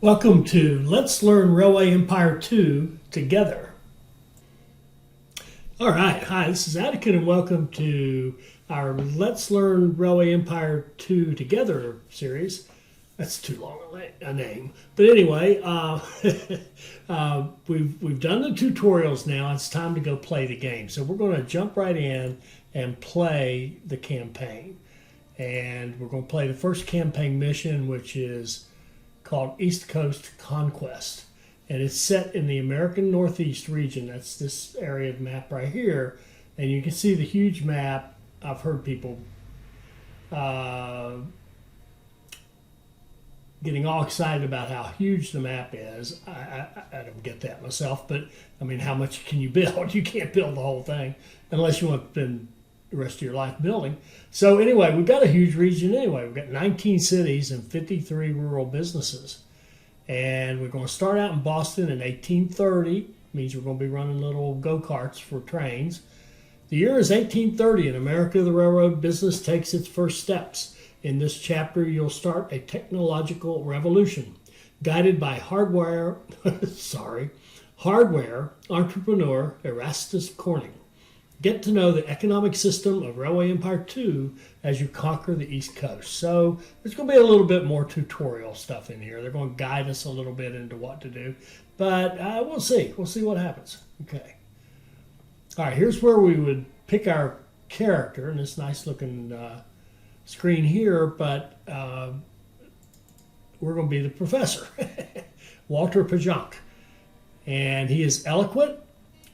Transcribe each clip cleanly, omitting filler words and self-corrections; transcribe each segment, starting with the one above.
Welcome to Let's Learn Railway Empire 2 Together. All right, hi, this is Attica and welcome to our Let's Learn Railway Empire 2 Together series. That's too long a name. But anyway, we've done the tutorials now. It's time to go play the game. So we're going to jump right in and play the campaign. And we're going to play the first campaign mission, which is called Coast Conquest. And it's set in the American Northeast region. That's this area of map right here. And you can see the huge map. I've heard people getting all excited about how huge the map is. I don't get that myself, but I mean, how much can you build? You can't build the whole thing unless you want to spend the rest of your life building. So anyway, we've got a huge region anyway. We've got 19 cities and 53 rural businesses. And we're going to start out in Boston in 1830. Means we're going to be running little go-karts for trains. The year is 1830. In America, the railroad business takes its first steps. In this chapter, you'll start a technological revolution guided by hardware entrepreneur Erastus Corning. Get to know the economic system of Railway Empire 2 as you conquer the East Coast. So there's going to be a little bit more tutorial stuff in here. They're going to guide us a little bit into what to do. But we'll see. We'll see what happens. Okay. All right, here's where we would pick our character in this nice looking screen here. But we're going to be the professor, Walter Pajonk. And he is eloquent.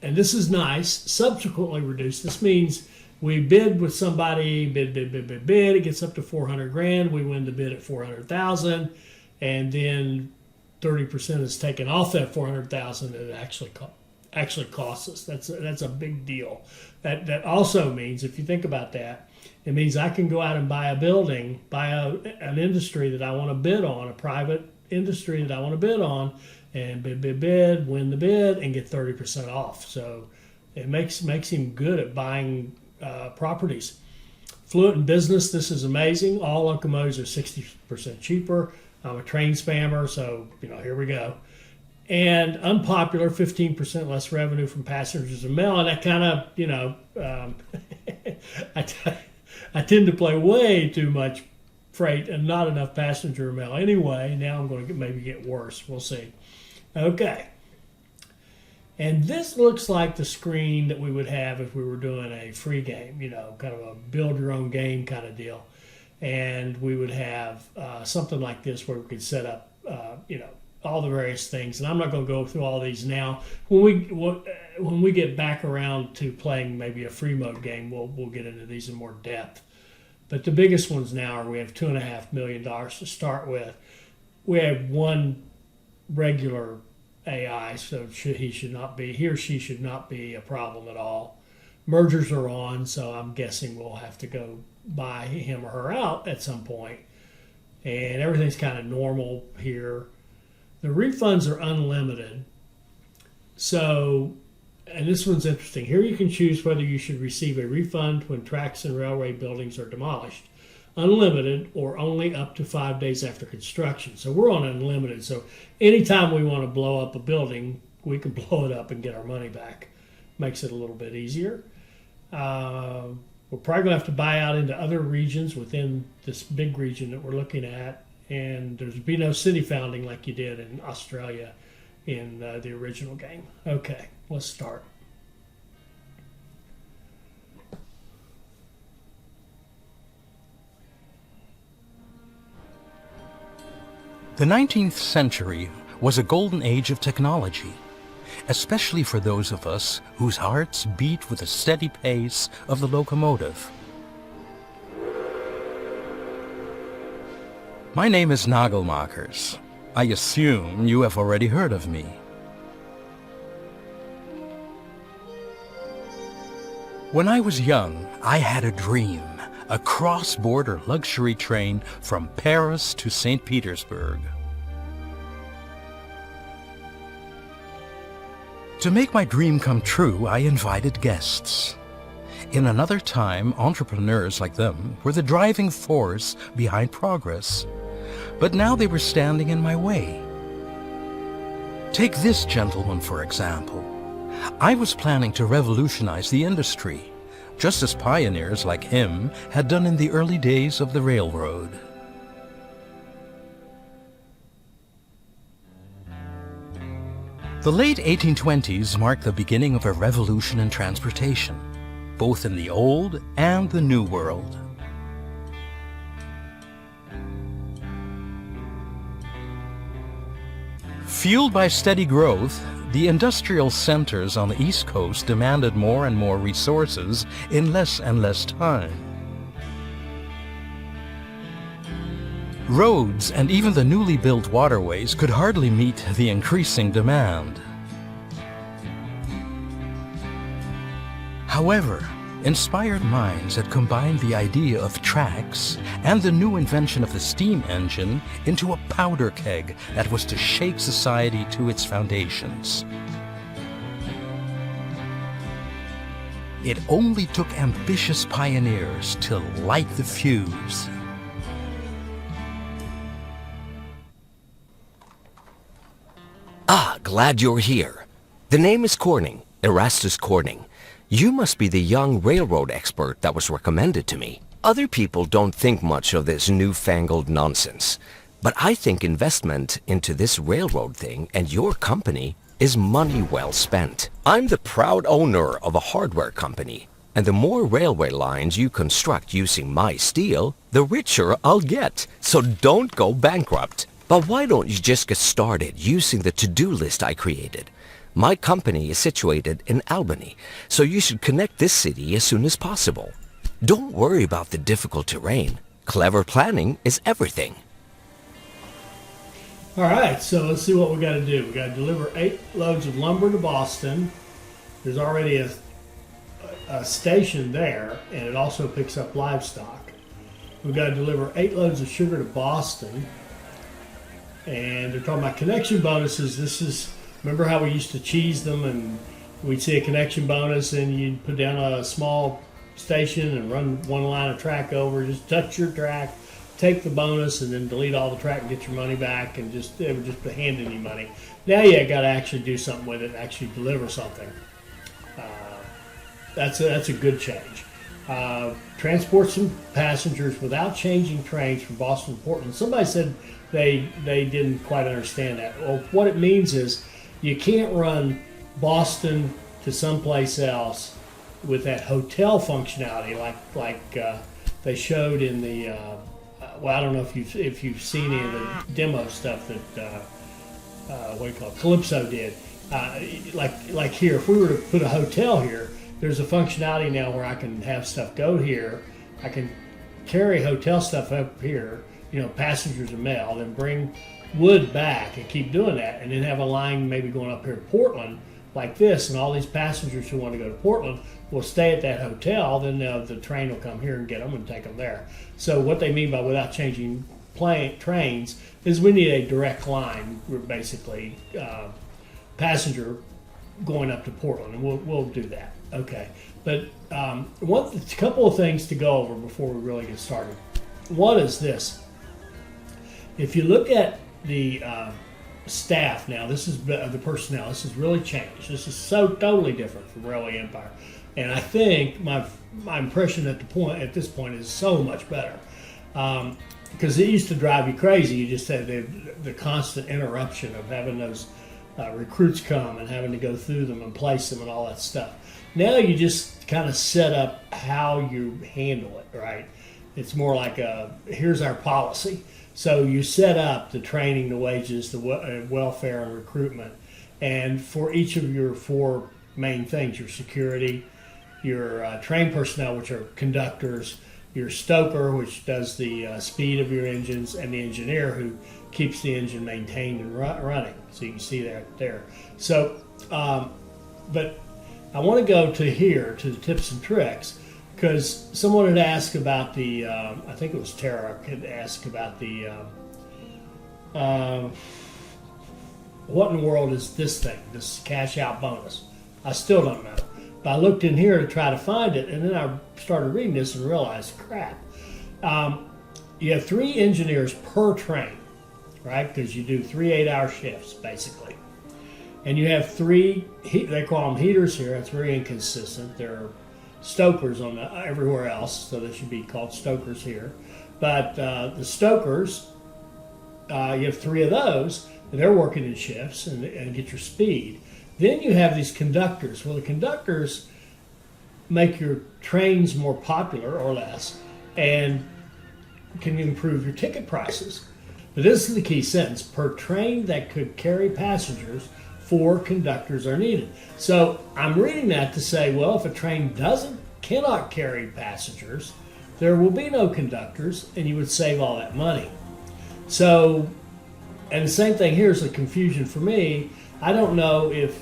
And this is nice, subsequently reduced. This means we bid with somebody, bid. It gets up to 400 grand. We win the bid at 400,000. And then 30% is taken off that 400,000 that it actually costs us. That's a big deal. That also means, if you think about that, it means I can go out and buy a building, an industry that I want to bid on, a private industry that I want to bid on, and bid, win the bid, and get 30% off. So it makes him good at buying properties. Fluent in business, this is amazing. All locomotives are 60% cheaper. I'm a train spammer, so here we go. And unpopular, 15% less revenue from passengers and mail. And that kind of, I tend to play way too much freight and not enough passenger mail. Anyway, now I'm going to maybe get worse. We'll see. Okay. And this looks like the screen that we would have if we were doing a free game, kind of a build your own game kind of deal. And we would have something like this where we could set up, all the various things. And I'm not going to go through all these now. When we get back around to playing maybe a free mode game, we'll get into these in more depth. But the biggest ones now are we have $2.5 million to start with. We have one regular AI, so he or she should not be a problem at all. Mergers are on, so I'm guessing we'll have to go buy him or her out at some point. And everything's kind of normal here. The refunds are unlimited. So, and this one's interesting. Here you can choose whether you should receive a refund when tracks and railway buildings are demolished. Unlimited or only up to 5 days after construction. So we're on unlimited. So anytime we want to blow up a building, we can blow it up and get our money back. Makes it a little bit easier. We're probably going to have to buy out into other regions within this big region that we're looking at. And there's be no city founding like you did in Australia in the original game. Okay, let's start. The 19th century was a golden age of technology, especially for those of us whose hearts beat with the steady pace of the locomotive. My name is Nagelmakers. I assume you have already heard of me. When I was young, I had a dream. A cross-border luxury train from Paris to St. Petersburg. To make my dream come true, I invited guests. In another time, entrepreneurs like them were the driving force behind progress. But now they were standing in my way. Take this gentleman, for example. I was planning to revolutionize the industry, just as pioneers like him had done in the early days of the railroad. The late 1820s marked the beginning of a revolution in transportation, both in the Old and the New World. Fueled by steady growth, the industrial centers on the East Coast demanded more and more resources in less and less time. Roads and even the newly built waterways could hardly meet the increasing demand. However, inspired minds had combined the idea of tracks and the new invention of the steam engine into a powder keg that was to shake society to its foundations. It only took ambitious pioneers to light the fuse. Ah, glad you're here. The name is Corning, Erastus Corning. You must be the young railroad expert that was recommended to me. Other people don't think much of this newfangled nonsense, but I think investment into this railroad thing and your company is money well spent. I'm the proud owner of a hardware company, and the more railway lines you construct using my steel, the richer I'll get. So don't go bankrupt. But why don't you just get started using the to-do list I created? My company is situated in Albany, so you should connect this city as soon as possible. Don't worry about the difficult terrain. Clever planning is everything. All right, so let's see what we got to do. We got to deliver 8 loads of lumber to Boston. There's already a station there, and it also picks up livestock. We've got to deliver 8 loads of sugar to Boston. And they're talking about connection bonuses. This is, remember how we used to cheese them and we'd see a connection bonus and you'd put down a small station and run one line of track over, just touch your track, take the bonus, and then delete all the track and get your money back, and it would just be handing you money. Now you got to actually do something with it and actually deliver something. That's a good change. Transport some passengers without changing trains from Boston to Portland. Somebody said they didn't quite understand that. Well, what it means is you can't run Boston to someplace else with that hotel functionality like they showed in the well, I don't know if you've seen any of the demo stuff that what do you call it, Calypso did. Like here, if we were to put a hotel here, there's a functionality now where I can have stuff go here. I can carry hotel stuff up here, passengers and mail, then bring wood back and keep doing that, and then have a line maybe going up here to Portland like this, and all these passengers who want to go to Portland will stay at that hotel. Then the train will come here and get them and take them there. So what they mean by without changing trains is we need a direct line. We're basically passenger going up to Portland, and we'll do that. Okay, but a couple of things to go over before we really get started. One is this: if you look at the staff now, this is the personnel. This has really changed. This is so totally different from Railway Empire, and I think my impression at this point is so much better, because it used to drive you crazy. You just had the constant interruption of having those recruits come and having to go through them and place them and all that stuff. Now you just kind of set up how you handle it, right? It's more like here's our policy. So you set up the training, the wages, the welfare and recruitment. And for each of your 4 main things, your security, your train personnel, which are conductors, your stoker, which does the speed of your engines, and the engineer who keeps the engine maintained and running. So you can see that there. So, but I want to go to here, to the tips and tricks, because someone had asked about the, I think it was Tara, had asked about the, what in the world is this thing, this cash out bonus? I still don't know. But I looked in here to try to find it, and then I started reading this and realized, crap. You have 3 engineers per train, right? Because you do 3 8-hour shifts, basically. and you have three, they call them heaters here. It's very inconsistent. They're stokers on everywhere else, so they should be called stokers here. But the stokers, you have three of those, and they're working in shifts and get your speed. Then you have these conductors. Well, the conductors make your trains more popular or less, and can improve your ticket prices. But this is the key sentence: per train that could carry passengers, 4 conductors are needed. So I'm reading that to say, well, if a train cannot carry passengers, there will be no conductors, and you would save all that money. So, and the same thing here is a confusion for me. I don't know if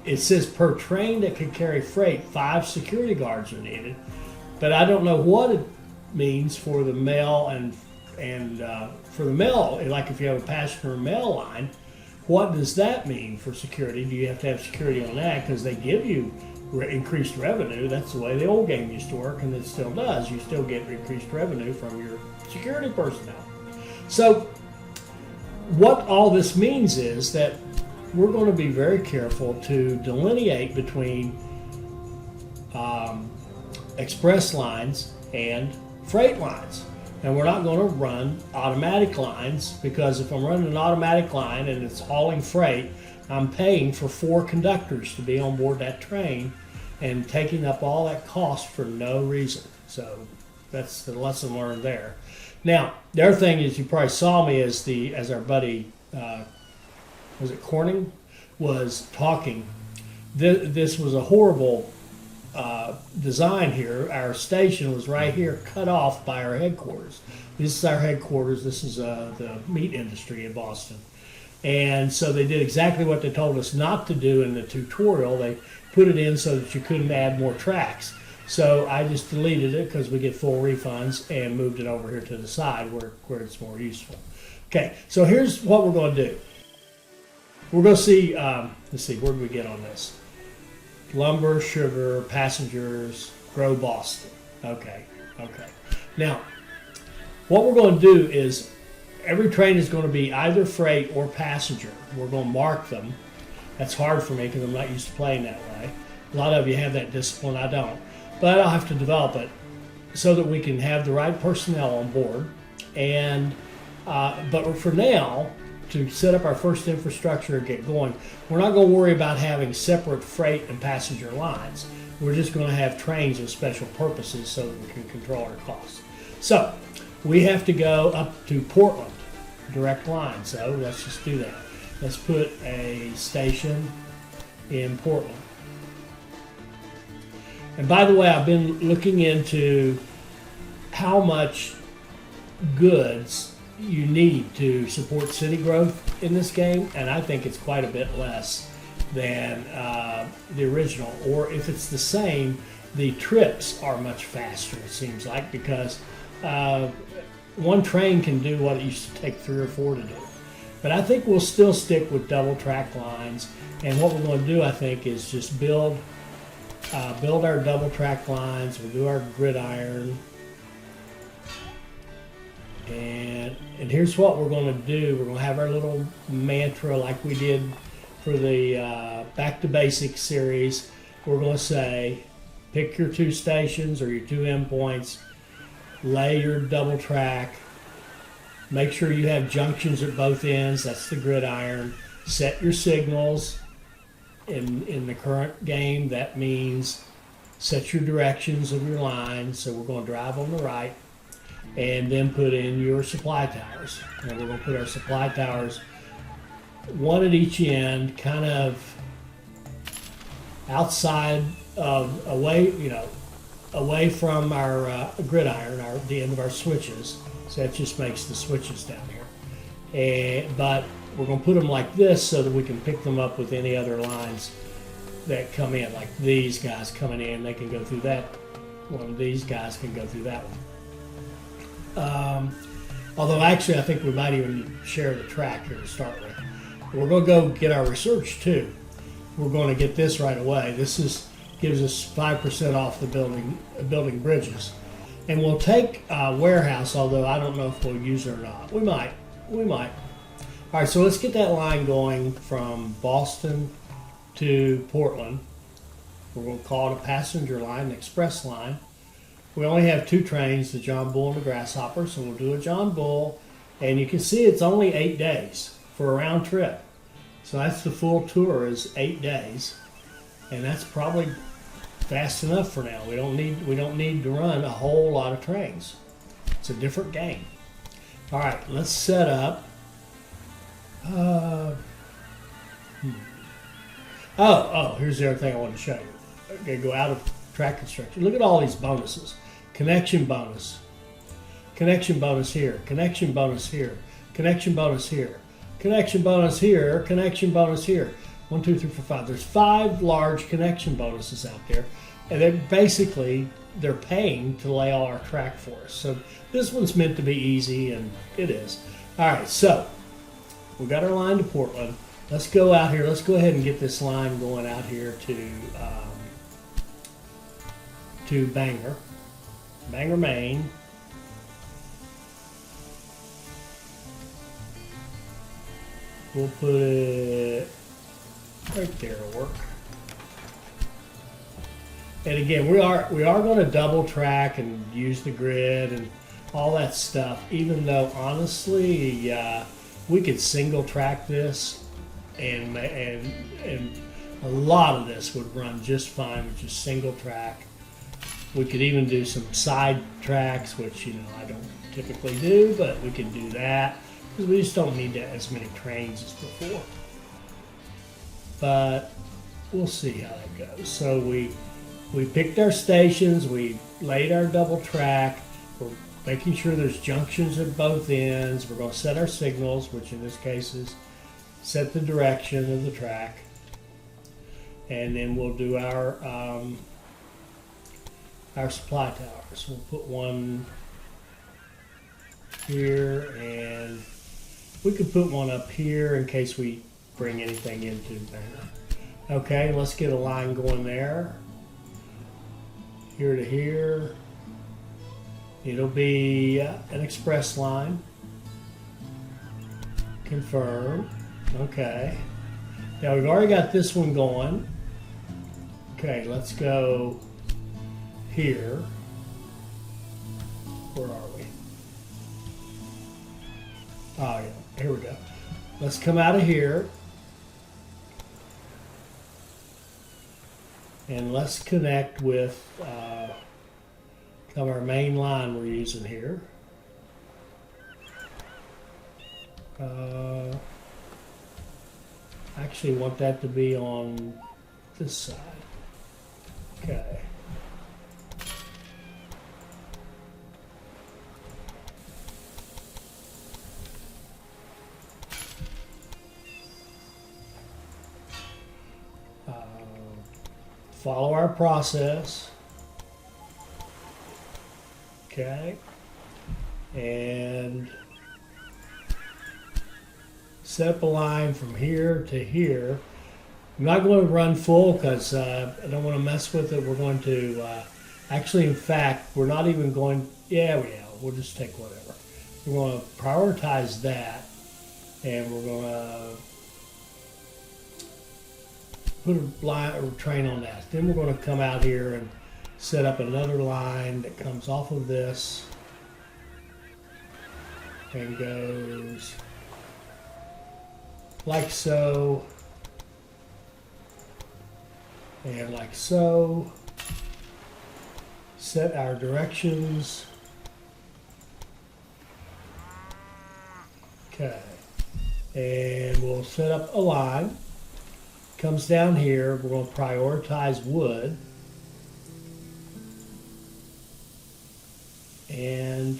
it says per train that could carry freight, 5 security guards are needed, but I don't know what it means for the mail and for the mail. Like if you have a passenger mail line, what does that mean for security? Do you have to have security on that because they give you increased revenue? That's the way the old game used to work, and it still does. You still get increased revenue from your security personnel. So what all this means is that we're going to be very careful to delineate between express lines and freight lines. And we're not going to run automatic lines, because if I'm running an automatic line and it's hauling freight, I'm paying for 4 conductors to be on board that train and taking up all that cost for no reason. So that's the lesson learned there. Now, the other thing is, you probably saw me as our buddy, was it Corning, was talking. This was a horrible design here. Our station was right here, cut off by our headquarters. This is our headquarters. This is the meat industry in Boston. And so they did exactly what they told us not to do in the tutorial. They put it in so that you couldn't add more tracks. So I just deleted it because we get full refunds and moved it over here to the side where it's more useful. Okay, so here's what we're going to do. We're going to see, let's see, where did we get on this? Lumber, sugar, passengers, grow Boston. Okay. Now, what we're going to do is every train is going to be either freight or passenger. We're going to mark them. That's hard for me because I'm not used to playing that way. A lot of you have that discipline. I don't. But I'll have to develop it so that we can have the right personnel on board. And but for now, to set up our first infrastructure and get going, we're not going to worry about having separate freight and passenger lines. We're just going to have trains with special purposes so that we can control our costs. So we have to go up to Portland, direct line. So let's just do that. Let's put a station in Portland. And by the way, I've been looking into how much goods you need to support city growth in this game, and I think it's quite a bit less than the original. Or if it's the same, the trips are much faster, it seems like, because one train can do what it used to take 3 or 4 to do. But I think we'll still stick with double track lines, and what we're going to do, I think, is just build our double track lines. We'll do our gridiron. And here's what we're going to do. We're going to have our little mantra like we did for the Back to Basics series. We're going to say, pick your 2 stations or your 2 endpoints, lay your double track, make sure you have junctions at both ends. That's the gridiron. Set your signals. In the current game, that means set your directions of your line. So we're going to drive on the right, and then put in your supply towers. And we're going to put our supply towers, 1 at each end, kind of outside of, away from our gridiron, the end of our switches. So that just makes the switches down here. But we're going to put them like this so that we can pick them up with any other lines that come in. Like these guys coming in, they can go through that one. These guys can go through that one. Although actually I think we might even share the track here to start with. We're going to go get our research too. We're going to get this right away. This gives us 5% off the building bridges. And we'll take warehouse, although I don't know if we'll use it or not. We might. All right, so let's get that line going from Boston to Portland. We're going to call it a passenger line, an express line. We only have 2 trains, the John Bull and the Grasshopper, so we'll do a John Bull. And you can see it's only 8 days for a round trip. So that's the full tour is 8 days. And that's probably fast enough for now. We don't need to run a whole lot of trains. It's a different game. All right, let's set up. Here's the other thing I want to show you. Okay, go out of track construction. Look at all these bonuses. Connection bonus. Connection bonus here. Connection bonus here. Connection bonus here. Connection bonus here. Connection bonus here. 1, 2, 3, 4, 5. There's 5 large connection bonuses out there. And they're paying to lay all our track for us. So this one's meant to be easy, and it is. All right, so we got our line to Portland. Let's go out here. Let's go ahead and get this line going out here to Bangor, Maine. We'll put it right there to work. And again, we are going to double track and use the grid and all that stuff. Even though honestly, we could single track this, and a lot of this would run just fine with just single track. We could even do some side tracks, which I don't typically do, but we can do that because we just don't need as many trains as before. But we'll see how that goes. So we picked our stations, we laid our double track, we're making sure there's junctions at both ends, we're going to set our signals, which in this case is set the direction of the track, and then we'll do our supply towers. We'll put one here, and we could put one up here in case we bring anything into there. Okay, let's get a line going there. Here to here. It'll be an express line. Confirm. Okay. Now we've already got this one going. Okay, let's go here. Where are we? Oh yeah, here we go. Let's come out of here. And let's connect with our main line we're using here. Actually want that to be on this side. Okay. Follow our process. Okay. And set up a line from here to here. I'm not going to run full because I don't want to mess with it. We're going to, actually, in fact, we're not even going, we'll just take whatever. We're going to prioritize that, and we're going to put a line or train on that. Then we're going to come out here and set up another line that comes off of this and goes like so and like so. Set our directions. Okay. And we'll set up a line. Comes down here, we're going to prioritize wood and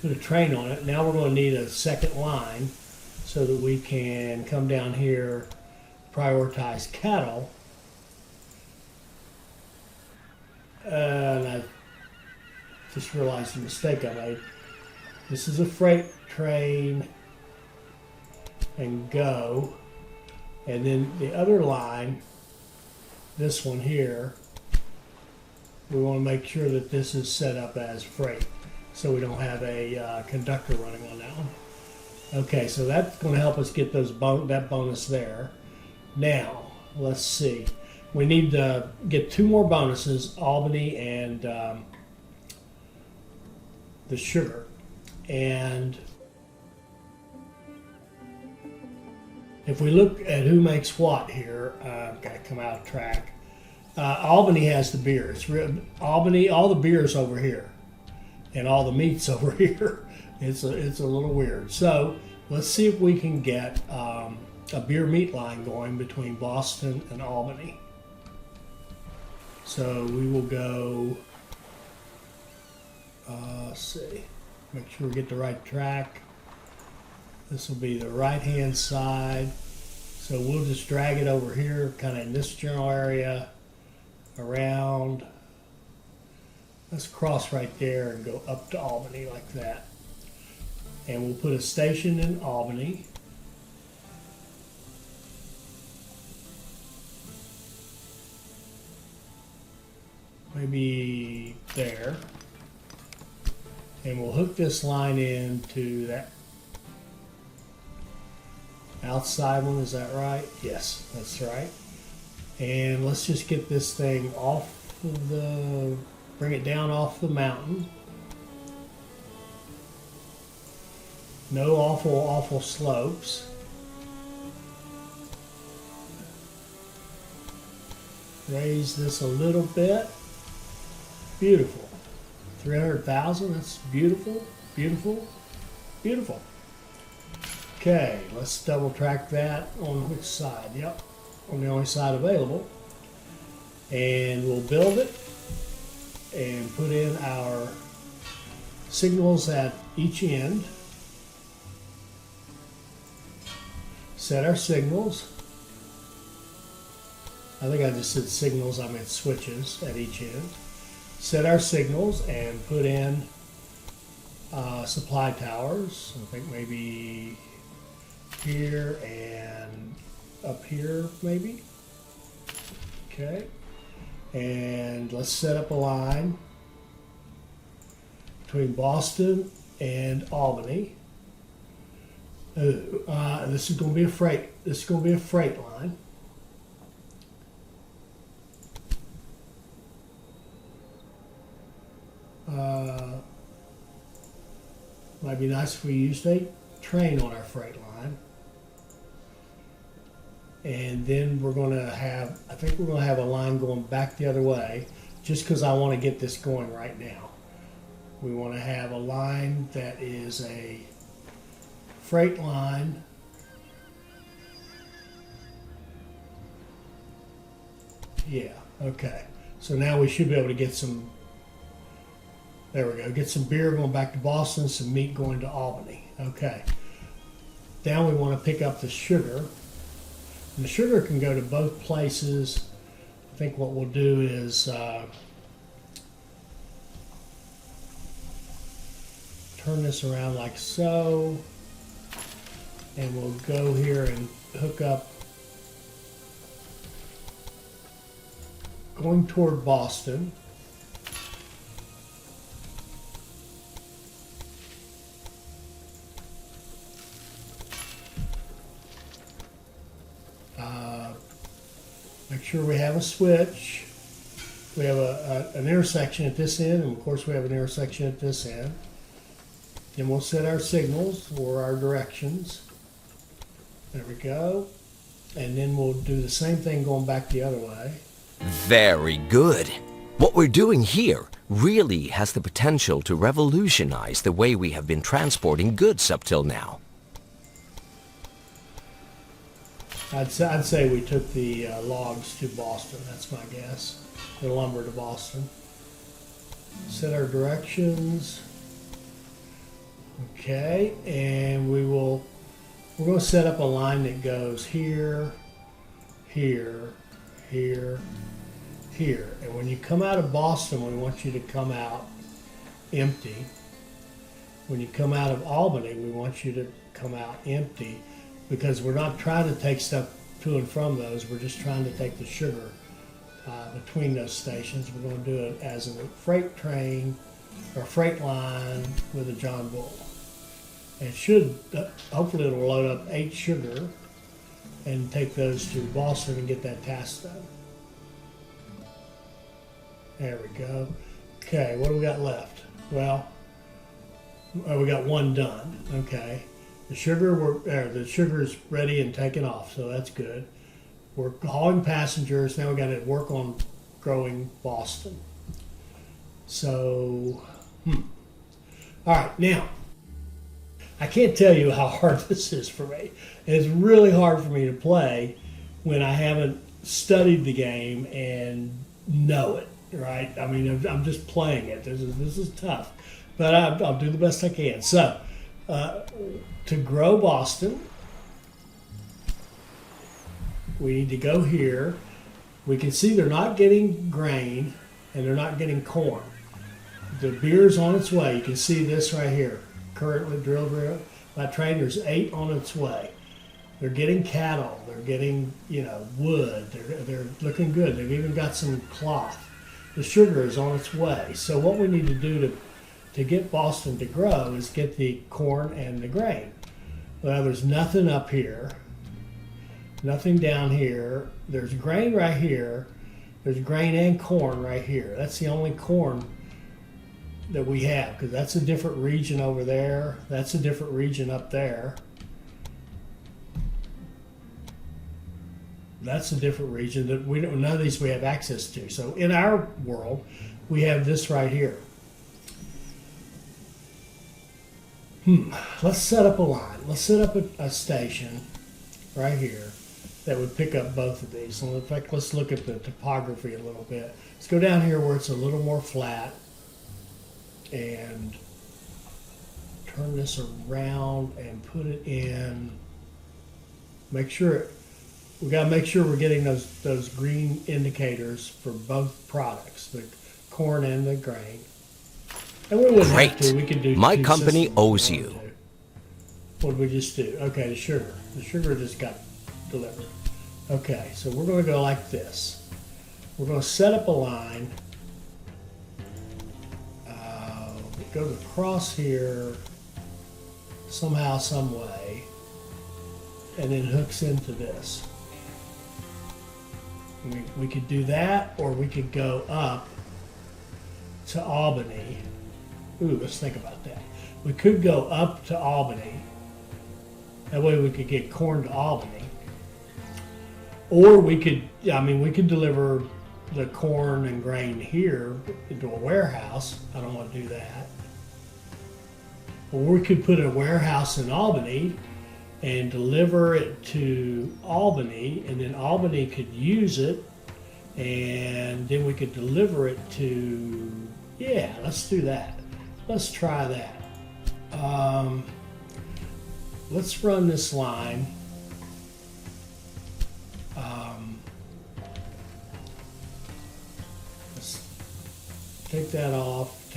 put a train on it. Now we're going to need a second line so that we can come down here, prioritize cattle. And I just realized the mistake I made. This is a freight train. And go, and then the other line, this one here, we want to make sure that this is set up as freight. so we don't have a conductor running on that one. Okay, so that's going to help us get that bonus there. Now, let's see. We need to get 2 more bonuses, Albany and the sugar. And if we look at who makes what here, I've got to come out of track. Albany has the beers. Albany, all the beers over here, and all the meats over here. It's a little weird. So let's see if we can get a beer meat line going between Boston and Albany. So we will go. Let's see. Make sure we get the right track. This will be the right-hand side. So we'll just drag it over here, kind of in this general area, around. Let's cross right there and go up to Albany like that. And we'll put a station in Albany. Maybe there. And we'll hook this line into that outside one, is that right? Yes, that's right. And let's just get this thing off of bring it down off the mountain. No awful slopes. Raise this a little bit. Beautiful. 300,000, that's beautiful, beautiful, beautiful. Okay, let's double track that on which side? Yep, on the only side available. And we'll build it and put in our signals at each end. Set our signals. I think I just said signals, I meant switches at each end. Set our signals and put in supply towers. I think maybe here and up here maybe. Okay. And let's set up a line between Boston and Albany. This is going to be a freight. This is going to be a freight line. Might be nice if we used a train on our freight line. And then we're going to have, I think we're going to have a line going back the other way, just because I want to get this going right now. We want to have a line that is a freight line. Yeah, okay. So now we should be able to get some, there we go, get some beer going back to Boston, some meat going to Albany. Okay. Now we want to pick up the sugar. And the sugar can go to both places. I think what we'll do is turn this around like so. And we'll go here and hook up going toward Boston. Make sure we have a switch. We have an intersection at this end, and of course we have an intersection at this end. Then we'll set our signals or our directions. There we go. And then we'll do the same thing going back the other way. Very good. What we're doing here really has the potential to revolutionize the way we have been transporting goods up till now. I'd say we took the logs to Boston. That's my guess. The lumber to Boston. Set our directions. Okay, and we're going to set up a line that goes here, here, here, here. And when you come out of Boston, we want you to come out empty. When you come out of Albany, we want you to come out empty, because we're not trying to take stuff to and from those. We're just trying to take the sugar between those stations. We're going to do it as a freight train or freight line with a John Bull. It should, hopefully it'll load up 8 sugar and take those to Boston and get that task done. There we go. Okay, what do we got left? Well, we got 1 done. Okay, the sugar is ready and taken off, so that's good. We're hauling passengers. Now we got to work on growing Boston. So, all right, now I can't tell you how hard this is for me. It's really hard for me to play when I haven't studied the game and know it. Right? I mean, I'm just playing it. This is tough, but I'll do the best I can. So, to grow Boston, we need to go here. We can see they're not getting grain and they're not getting corn. The beer's on its way. You can see this right here. Currently drilled by train. There's 8 on its way. They're getting cattle. They're getting wood. They're looking good. They've even got some cloth. The sugar is on its way. So what we need to do to get Boston to grow is get the corn and the grain. Well, there's nothing up here, nothing down here. There's grain right here. There's grain and corn right here. That's the only corn that we have, because that's a different region over there. That's a different region up there. That's a different region that none of these we have access to. So in our world, we have this right here. Let's set up a line. Let's set up a station right here that would pick up both of these. And in fact, let's look at the topography a little bit. Let's go down here where it's a little more flat and turn this around and put it in. Make sure we got to make sure we're getting those green indicators for both products, the corn and the grain. And we wouldn't have to. We could do. My company owes you. What did we just do? Okay, the sugar. The sugar just got delivered. Okay, so we're going to go like this. We're going to set up a line. It goes across here somehow, some way, and then hooks into this. We could do that, or we could go up to Albany. Ooh, let's think about that. We could go up to Albany. That way we could get corn to Albany. Or we could deliver the corn and grain here into a warehouse. I don't want to do that. Or we could put a warehouse in Albany and deliver it to Albany, and then Albany could use it, and then we could deliver it to, let's do that. Let's try that. Let's run this line. Let's take that off,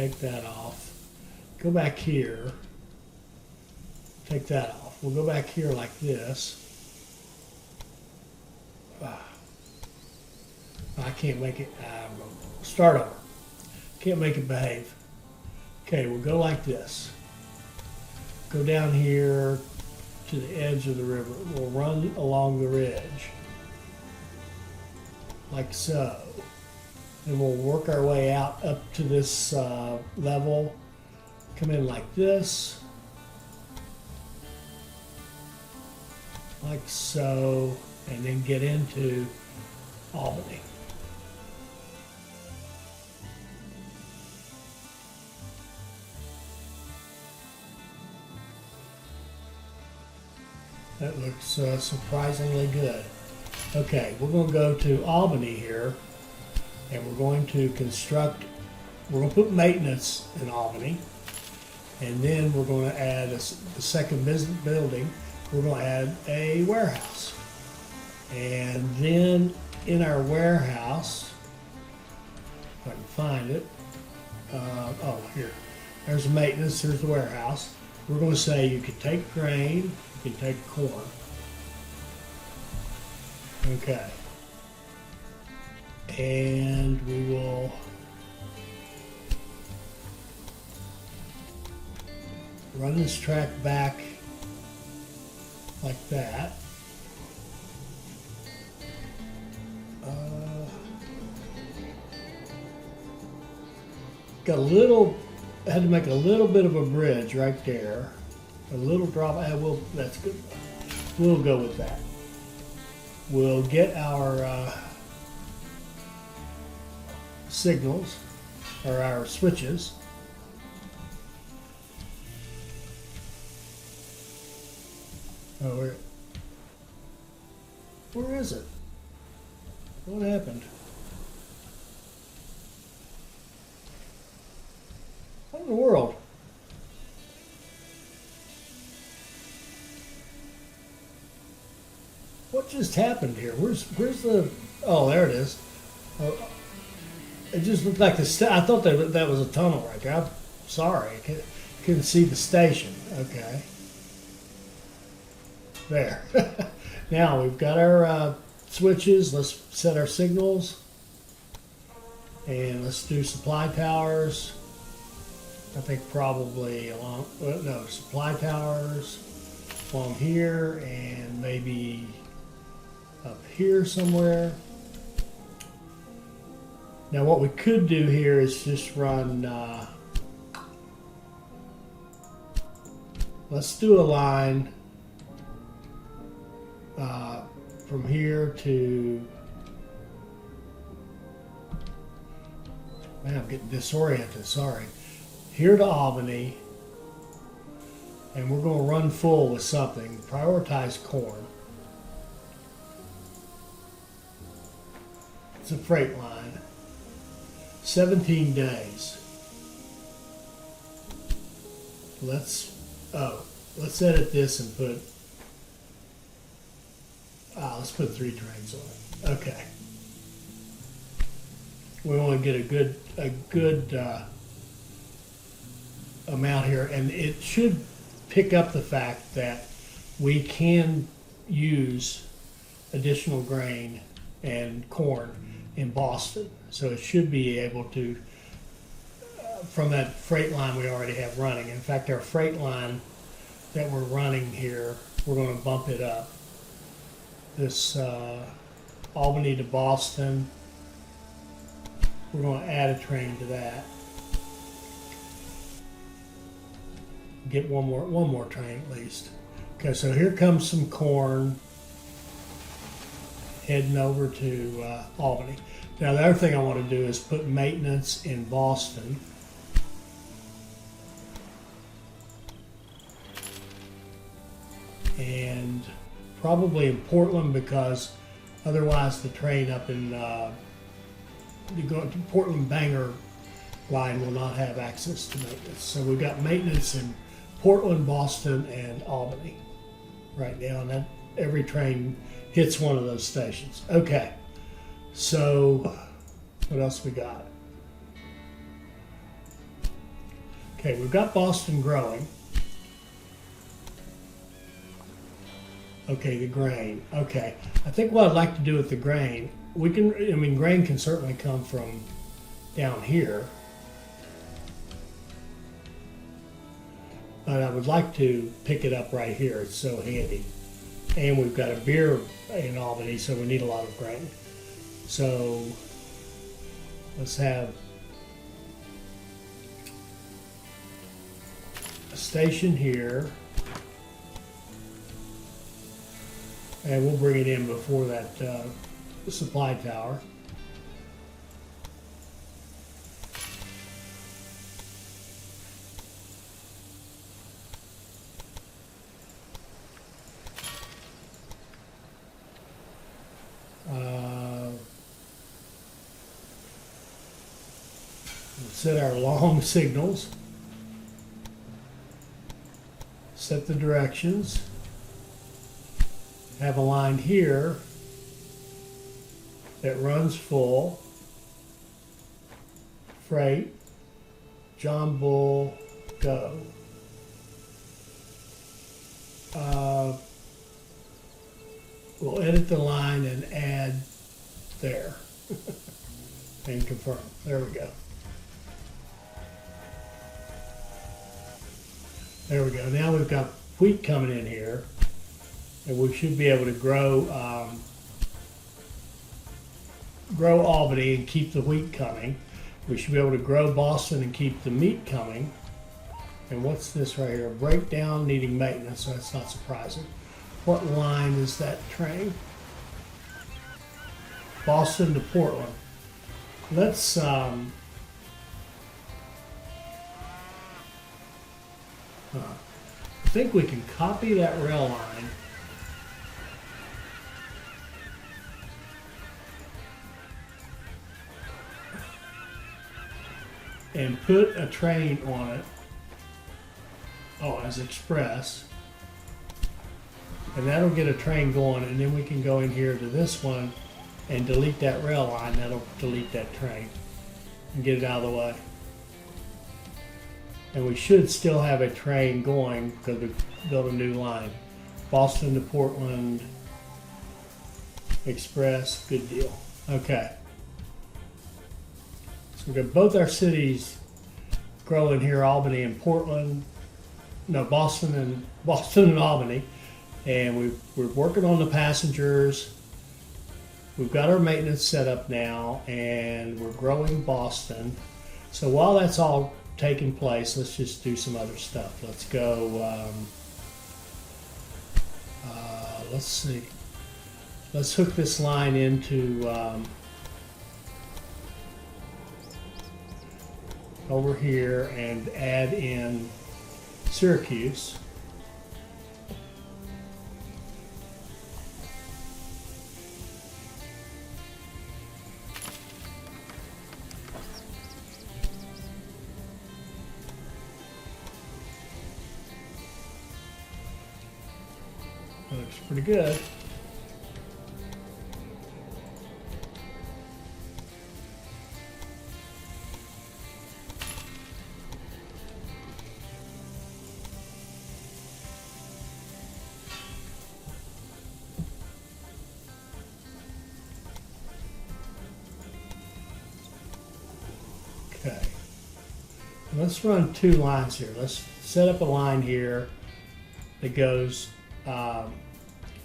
go back here, take that off. We'll go back here like this. I can't make it, start over. Can't make it behave. Okay, we'll go like this. Go down here to the edge of the river. We'll run along the ridge, like so. And we'll work our way out up to this level. Come in like this. Like so, and then get into Albany. That looks surprisingly good. Okay, we're going to go to Albany here, and we're going to put maintenance in Albany, and then we're going to add the second business building. We're going to add a warehouse. And then in our warehouse, if I can find it, here. There's maintenance, here's the warehouse. We're going to say you can take grain, you can take corn. Okay. And we will run this track back like that. Got a little, had to make a little bit of a bridge right there. A little drop, that's good. We'll go with that. We'll get our signals, or our switches. Oh, where is it? What happened? What in the world? What just happened here? Where's the? Oh, there it is. Oh, it just looked like the. I thought that was a tunnel right there. I'm sorry, I couldn't see the station. Okay. There. Now we've got our switches. Let's set our signals, and let's do supply towers. I think probably along. No, supply towers along here, and maybe up here somewhere. Now what we could do here is just run, let's do a line from here to, man, I'm getting disoriented, sorry. Here to Albany, and we're going to run full with something. Prioritize corn. It's a freight line. 17 days. Let's edit this and put, let's put 3 trains on it. Okay. We want to get a good amount here, and it should pick up the fact that we can use additional grain and corn in Boston. So it should be able to, from that freight line we already have running. In fact, our freight line that we're running here, we're going to bump it up. This Albany to Boston, we're going to add a train to that. Get one more train at least. Okay, so here comes some corn heading over to Albany. Now the other thing I want to do is put maintenance in Boston. And probably in Portland, because otherwise the train up in the Portland Bangor line will not have access to maintenance. So we've got maintenance in Portland, Boston, and Albany right now, and that every train hits one of those stations. Okay, so what else we got? Okay, we've got Boston growing. Okay, the grain. Okay, I think what I'd like to do with the grain, grain can certainly come from down here. But I would like to pick it up right here. It's so handy. And we've got a beer in Albany, so we need a lot of grain. So let's have a station here. And we'll bring it in before that supply tower. Set our long signals, set the directions, have a line here that runs full, freight, John Bull, go. We'll edit the line and add there and confirm. There we go. There we go. Now we've got wheat coming in here, and we should be able to grow grow Albany and keep the wheat coming. We should be able to grow Boston and keep the meat coming. And what's this right here? Breakdown needing maintenance, so that's not surprising. What line is that train? Boston to Portland. Let's I think we can copy that rail line and put a train on it. Oh, as express. And that'll get a train going, and then we can go in here to this one and delete that rail line. That'll delete that train and get it out of the way. And we should still have a train going because we built a new line. Boston to Portland Express, good deal. Okay. So we've got both our cities growing here, Albany and Portland. No, Boston and Albany. And we're working on the passengers. We've got our maintenance set up now, and we're growing Boston. So while that's all taking place, let's just do some other stuff. Let's go, let's see. Let's hook this line into over here and add in Syracuse. Looks pretty good. Okay. Let's run two lines here. Let's set up a line here that goes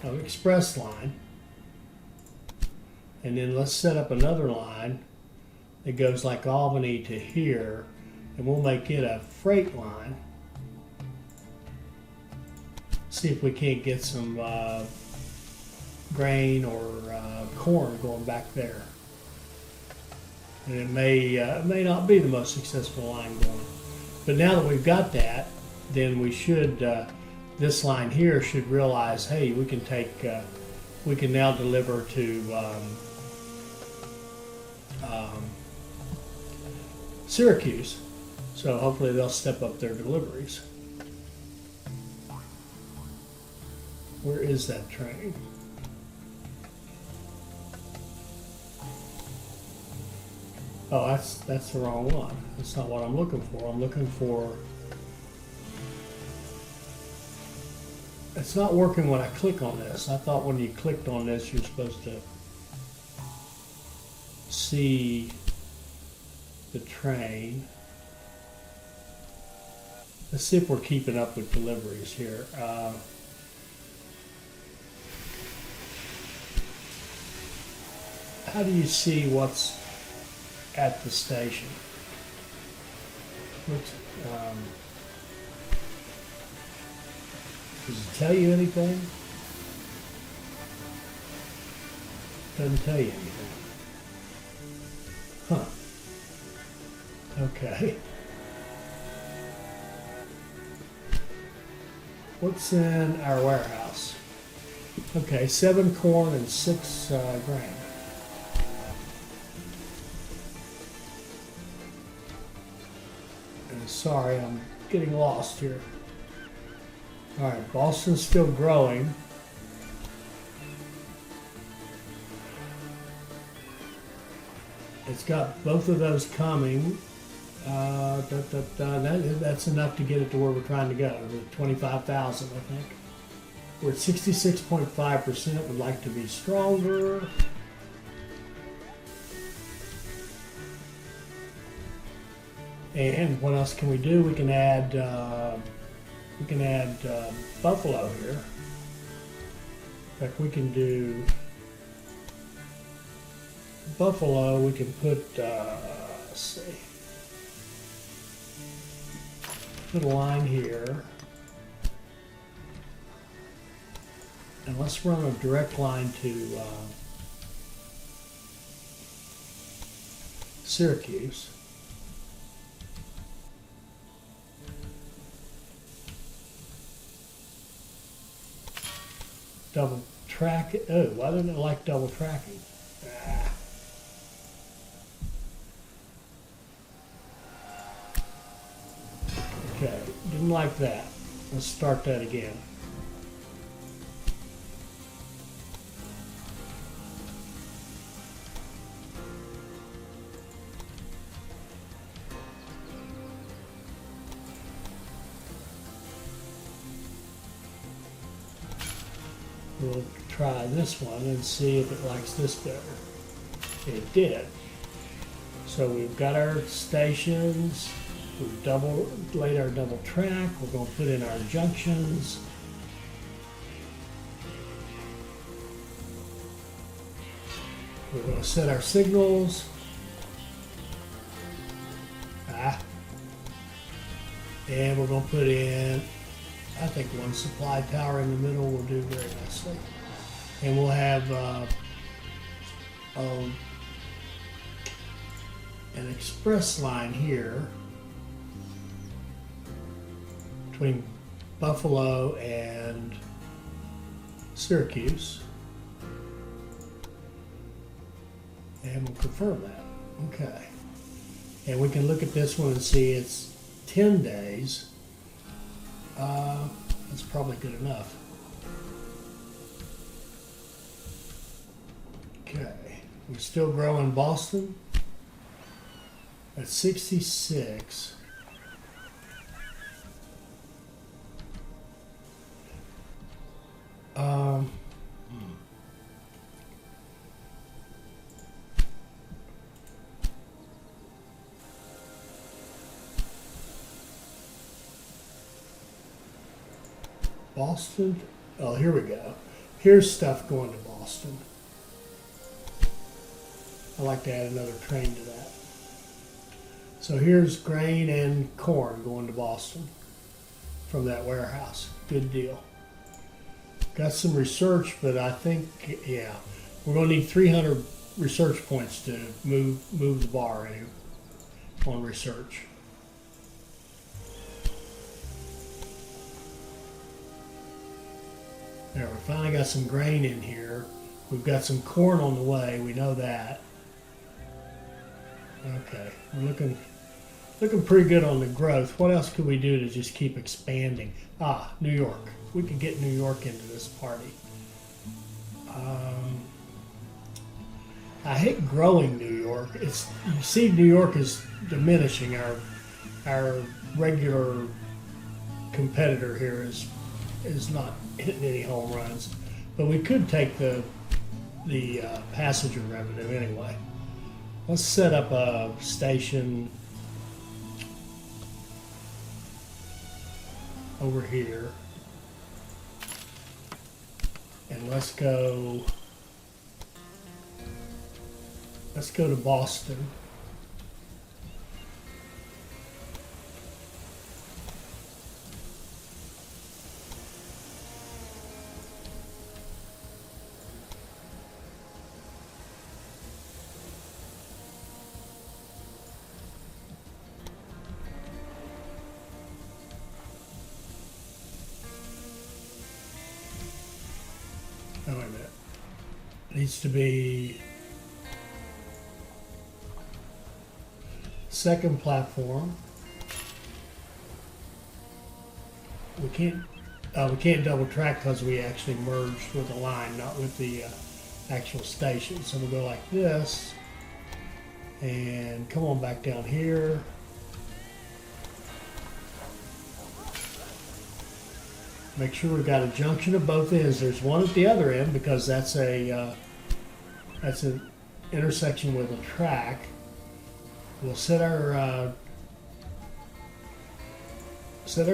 an express line, and then let's set up another line that goes like Albany to here, and we'll make it a freight line. See if we can't get some grain or corn going back there. And it may not be the most successful line going, but now that we've got that, then we should this line here should realize, hey, we can take, we can now deliver to Syracuse. So hopefully they'll step up their deliveries. Where is that train? Oh, that's the wrong one. That's not what I'm looking for. I'm looking for. It's not working when I click on this. I thought when you clicked on this, you're supposed to see the train. Let's see if we're keeping up with deliveries here. How do you see what's at the station? Does it tell you anything? Doesn't tell you anything. Huh. Okay. What's in our warehouse? Okay, 7 corn and 6 grain. And sorry, I'm getting lost here. All right, Boston's still growing. It's got both of those coming. That's enough to get it to where we're trying to go. 25,000, I think. We're at 66.5%. Would like to be stronger. And what else can we do? We can add We can add buffalo here. In fact, we can do buffalo. We can put, let's see, put a line here. And let's run a direct line to Syracuse. Double track it. Oh, why didn't it like double tracking? Ah. Okay, didn't like that. Let's start that again. We'll try this one and see if it likes this better. It did. So we've got our stations, we've laid our double track, we're going to put in our junctions. We're going to set our signals. And we're going to put in, I think, one supply tower in the middle will do very nicely. And we'll have an express line here between Buffalo and Syracuse. And we'll confirm that. Okay. And we can look at this one and see it's 10 days. That's probably good enough. Okay. We're still growing Boston at 66. Boston. Oh, here we go. Here's stuff going to Boston. I'd like to add another train to that. So here's grain and corn going to Boston from that warehouse. Good deal. Got some research, but I think, yeah, we're going to need 300 research points to move the bar in on research. There, we finally got some grain in here. We've got some corn on the way. We know that. Okay, we're looking pretty good on the growth. What else could we do to just keep expanding? New York. We could get New York into this party. I hate growing New York. You see, New York is diminishing. Our regular competitor here is not hitting any home runs, but we could take the passenger revenue anyway. Let's set up a station over here, and let's go to Boston. Oh, wait a minute. Needs to be second platform. We can't double track because we actually merged with a line, not with the actual station. So we'll go like this and come on back down here. Make sure we've got a junction at both ends. There's one at the other end because that's an intersection with a track. We'll set our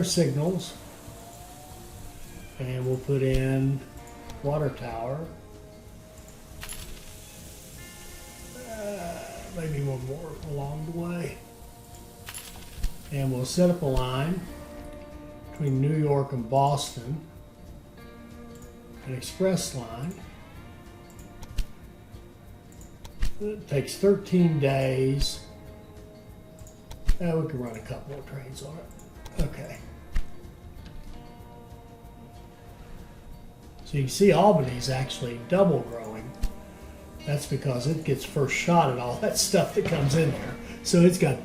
signals. And we'll put in water tower. Maybe one more along the way. And we'll set up a line between New York and Boston, an express line. It takes 13 days. We can run a couple of trains on it. Okay. So you can see Albany's actually double growing. That's because it gets first shot at all that stuff that comes in there. So it's got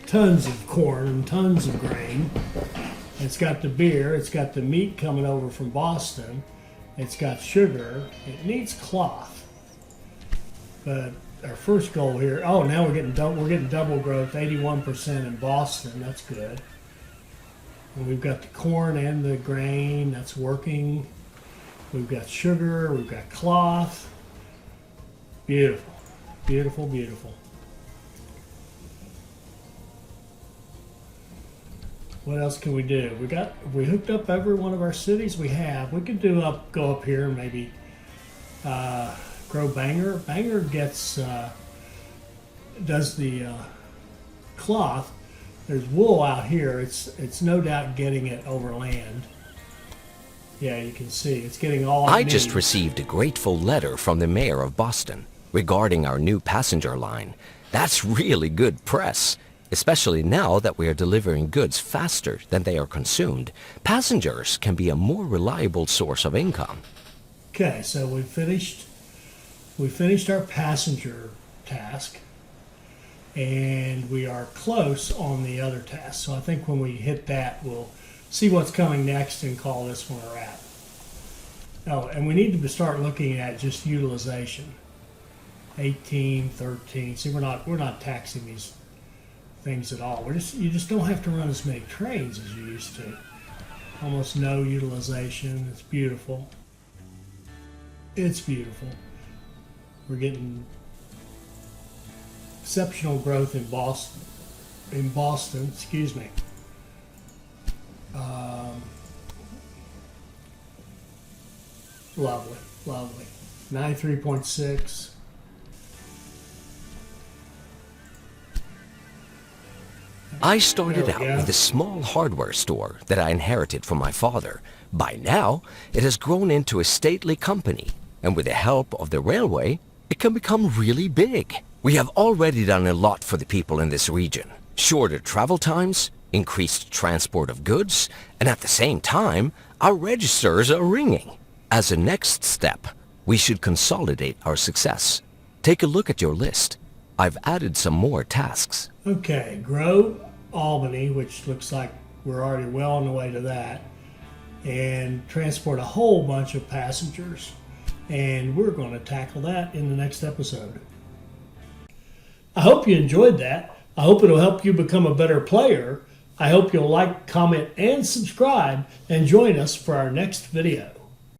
tons of corn and tons of grain. It's got the beer. It's got the meat coming over from Boston. It's got sugar. It needs cloth. But our first goal here, oh, now we're getting double growth, 81% in Boston. That's good. And we've got the corn and the grain. That's working. We've got sugar. We've got cloth. Beautiful, beautiful, beautiful. What else can we do? We hooked up every one of our cities we have. We could go up here and maybe grow Bangor. Bangor gets does the cloth. There's wool out here. It's no doubt getting it over land. Yeah, you can see it's getting all. I just received a grateful letter from the mayor of Boston regarding our new passenger line. That's really good press. Especially now that we are delivering goods faster than they are consumed, passengers can be a more reliable source of income. Okay, so we finished our passenger task, and we are close on the other task. So I think when we hit that, we'll see what's coming next and call this one a wrap. Oh, and we need to start looking at just utilization. 18, 13. See, we're not taxing these things at all. You just don't have to run as many trains as you used to. Almost no utilization. It's beautiful. It's beautiful. We're getting exceptional growth in Boston, excuse me. Lovely, lovely. 93.6. I started out with a small hardware store that I inherited from my father. By now, it has grown into a stately company, and with the help of the railway, it can become really big. We have already done a lot for the people in this region. Shorter travel times, increased transport of goods, and at the same time, our registers are ringing. As a next step, we should consolidate our success. Take a look at your list. I've added some more tasks. Okay, grow Albany, which looks like we're already well on the way to that, and transport a whole bunch of passengers. And we're going to tackle that in the next episode. I hope you enjoyed that. I hope it'll help you become a better player. I hope you'll like, comment, and subscribe, and join us for our next video.